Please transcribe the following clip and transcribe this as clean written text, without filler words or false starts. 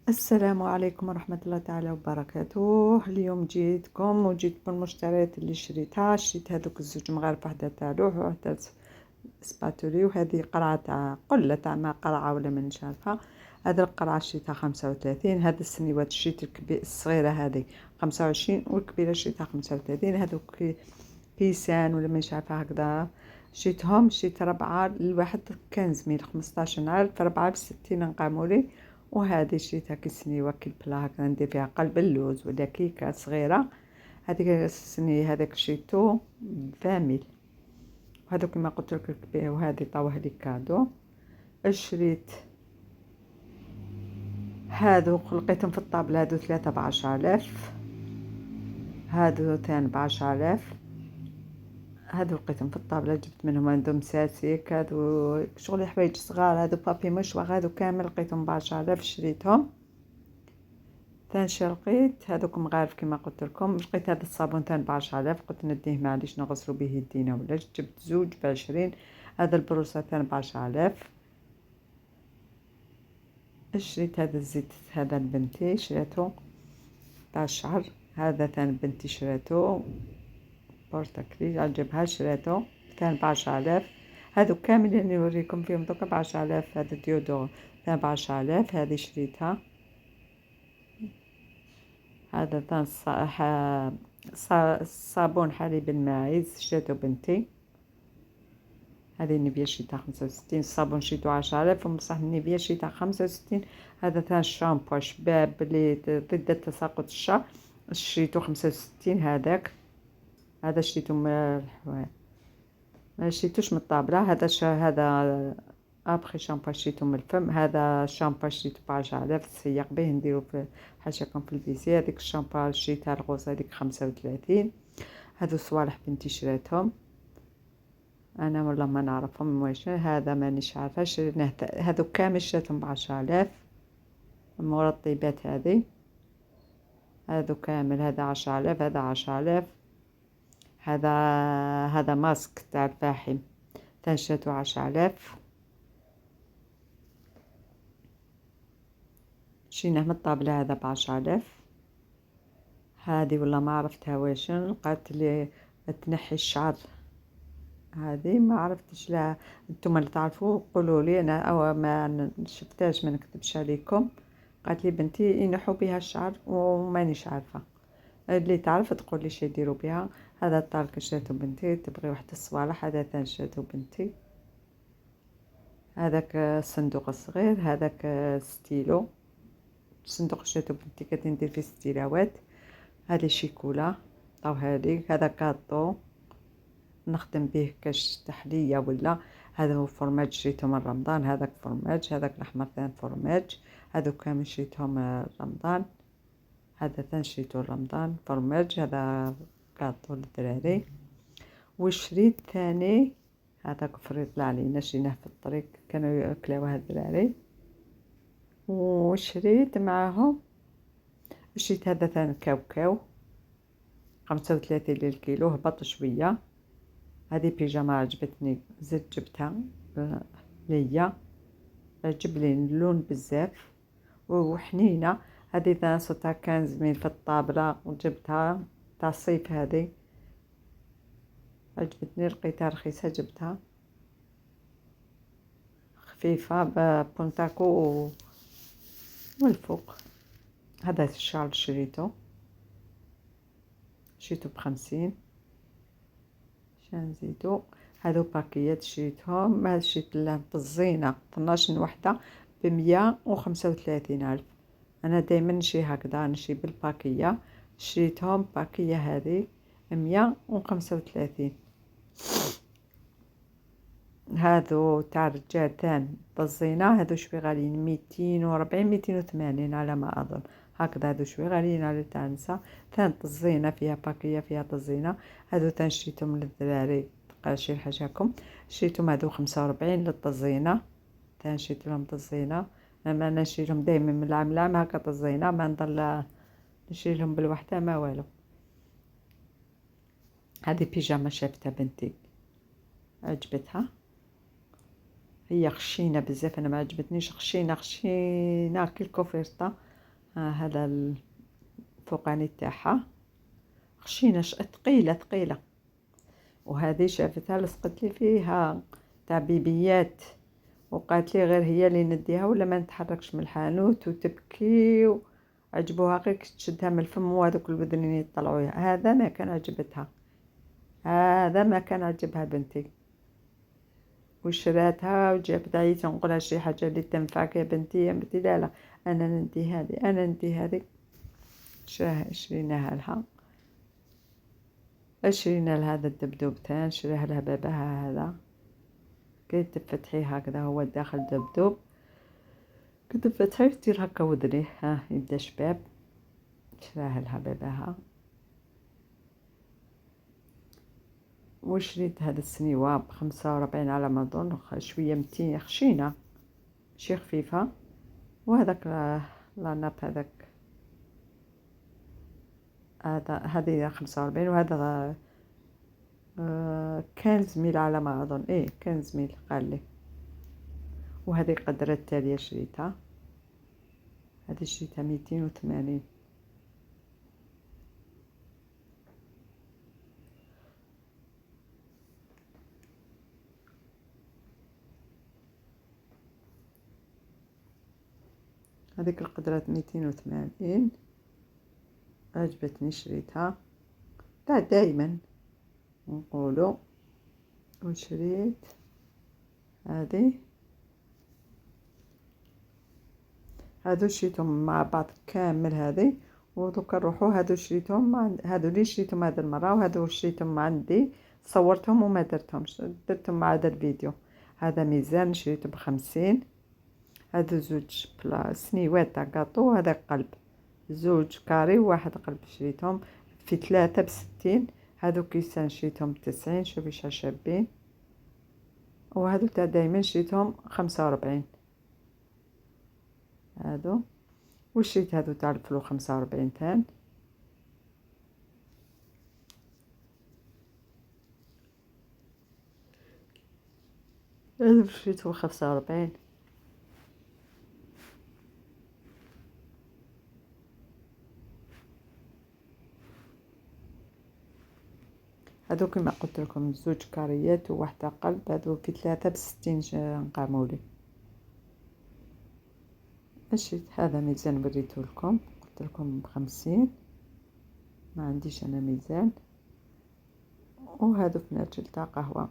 السلام عليكم ورحمة الله تعالى وبركاته. اليوم وجيت بالمشتريات اللي شريت هذوك الزوج مغارف، وحدة تاع لوح وحدة سباتولي، وهذه قرعة تاع قلة تاع ما قرعة ولا من شارفها. هذه القرعة شريتها 35. هذه السنيوات شريت الصغيرة هذه 25، والكبيرة شريتها 35. هذوك كيسان ولا مش عارفة هكذا شريت ربعة، الواحد كان زميل 15 نهار، فربعة ب60 نقامولي. وهذه شريتها كيسنيوة كالبلا هكا ندير فيها قلب اللوز ولا كيكة صغيرة. هذيك السنية هذاك شريتو ب20 ميل. وهذا كما قلت لك الكبير، وهذه طاوه لي كادو. شريت هادو لقيتهم في الطابلة، هادو 3 ب10,000، هادو ثاني ب10,000. هادو لقيتهم في الطابلة، جبت منهم عندهم ساسيك، هادو شغل حوايج صغار، هادو بابي مشوار، هادو كامل لقيتهم ب10,000 شريتهم. ثاني شي لقيت هادوك مغارف كما قلت لكم. لقيت هذا الصابون ثاني ب10,000، قلت نديه معليش نغسلو به يدينا ولا، جبت زوج ب20. هذا البروسة ثاني ب10,000. شريت هذا الزيت هذا لبنتي شريتو تاع الشعر، هذا ثاني بنتي شريتو بورتكلي عجبها شريتو كان ب10,000. هادو كامل اللي نوريكم فيهم دوكا ب10,000. هذا ديودور كان ب10,000، هذه شريتها. هذا ثاني صابون حليب الماعز شريتو بنتي، هذه النيفيا شريتها 65. الصابون شريتو 10,000، ومصح النيفيا شريتها 65. هذا ثاني شامبو شباب اللي ضد تساقط الشعر شريتو 65. هذا شريتو ما شريتوش من الطابلة. هذا ابخي شامبو شريتو من الفم. هذا شامبو شريتو ب10,000، تسيق به نديرو في حاشاكم في الفيسي. هذيك الشامبو شريتها الغوص هذيك 35. هذو صوالح بنتي شريتهم انا والله ما نعرفهم واش. هذا مانيش عارفه شريناه، هذو كامل شريتهم ب10,000. المرطبات هذو كامل، هذا 10,000، هذا 10,000. هذا هذا ماسك تاع الفاحم شريتو 10,000. شريناه من الطابلة هذا ب10,000. هذه والله ما عرفتها واش، قالت لي تنحي الشعر، هذه ما عرفتش لها. انتم اللي تعرفوا قولوا لي، انا او ما شفتهاش ما نكذبش عليكم. قالت لي بنتي ينحوا بها الشعر ومانيش عارفه، اللي تعرف تقول لي شي يديروا بها. هذا الطارق شريته بنتي، تبغي واحد الصوالح هذا ثاني شريته بنتي. هذاك الصندوق الصغير هذاك ستيلو، الصندوق شريته بنتي كنت ندير فيه ستيلاوات. هذه شيكولا طاو هذه، هذا كاطو نخدم به كاش تحلية ولا. هذا هو فرماج شريته من رمضان، هذاك فرماج، هذاك الأحمر ثاني فرماج. هذو كامل شريتهم رمضان. هذا ثاني شريته رمضان فرماج. هذا كاطو للدراري. وشريت ثاني هذاك فريط طلع علينا شريناه في الطريق كانوا ياكلوه الدراري. وشريت معاهم شريت هذا ثاني كاوكاو 35 للكيلو، هبط شويه. هذه بيجامة عجبتني زدت جبتها ليا، عجب لي اللون بزاف وحنينه. هذه ثاني صوتها كان زمين في الطابله وجبتها تاع الصيف. هذه عجبتني لقيتها رخيصه جبتها خفيفه ببونتاكو والفوق. هذا الشال شريته ب50. شان نزيدو هذو باكيات شريتهم. ما شريت لهم بالزينه 12 وحده ب135,000. انا دائما نشري هكذا، نشري بالباكيه. شريتهم باكيه هذه 135. هذو تاع الرجال ثاني بالزينه، هذو شوي غاليين 240 280 على ما اظن هكذا. هذو شوي غاليين على تاع النساء. ثاني الزينه فيها باكيه فيها الزينه. هذو ثاني شريتهم للدراري قاشين حاجاكم. شريتهم هذو 45 للطزينه. ثاني شريت لهم طزينه. انا نشري لهم دائما من العام لعام هكا طزينه، ما نضل نشري لهم بالوحده ما والو. هذه بيجامه شافتها بنتي عجبتها، هي خشينه بزاف، انا ما عجبتنيش، خشينه كي الكوفرته هذا الفوقاني تاعها خشينه ثقيله ثقيله. وهذه شافتها لصقت لي فيها تاع بيبيات، وقالت لي غير هي اللي نديها ولا ما نتحركش من الحانوت، وتبكي عجبوها غير كي تشدها من الفم وهذوك البذنين يطلعوا. هذا ما كان عجبتها، هذا ما كان عجبها بنتي، وشراتها وجابت عييت نقولها شي حاجه اللي تنفعك يا بنتي يا بنتي. لا انا ندي هذه، انا ندي هذه. شريناها لها، شرينا لها هذا الدبدوب تاعنا، شريها لها باباها هذا. كي تفتحيه هكذا هو داخل دبدوب، كي تفتحيه دير هكا وذنيه ها يبدا شباب. شراها لها باباها. وشريت هذا السنيوه ب45 على ما اظن، شويه متين خشينه شي خفيفه. وهذاك لاناب هذاك هذه 45، وهذا 15 على ما اظن. 15 قال لي. وهذه قدرة التالية شريتها، هذه شريتها 280. هذيك القدرات 280 عجبتني شريتها. لا دايما نقولوا. وشريت هذه، هادو شريتهم مع بعض كامل هذه. ودوكا نروحو هادو شريتهم هادو اللي شريتهم هاد المره، وهادو شريتهم عندي صورتهم وما درتهمش، درتهم مع هذا الفيديو. هذا ميزان شريته ب50. هادو زوج سنيوات تاع كاطو، وهذا قلب زوج كاري وواحد قلب شريتهم في 3 ب60. هادو كيسان شريتهم ب90. شوفي شابين. وهادو تاع دايما شريتهم 45 هادو. وشريت هادو تاع الفلو 45 تان. هادو شريتهم 45. هادو كما قلت لكم زوج كاريات وواحدة قلب، هادو في 3 ب60 نقامولي. شريت هذا ميزان وريته لكم، قلت لكم ب50. ما عنديش انا ميزان. وهادو فناجل تاع قهوة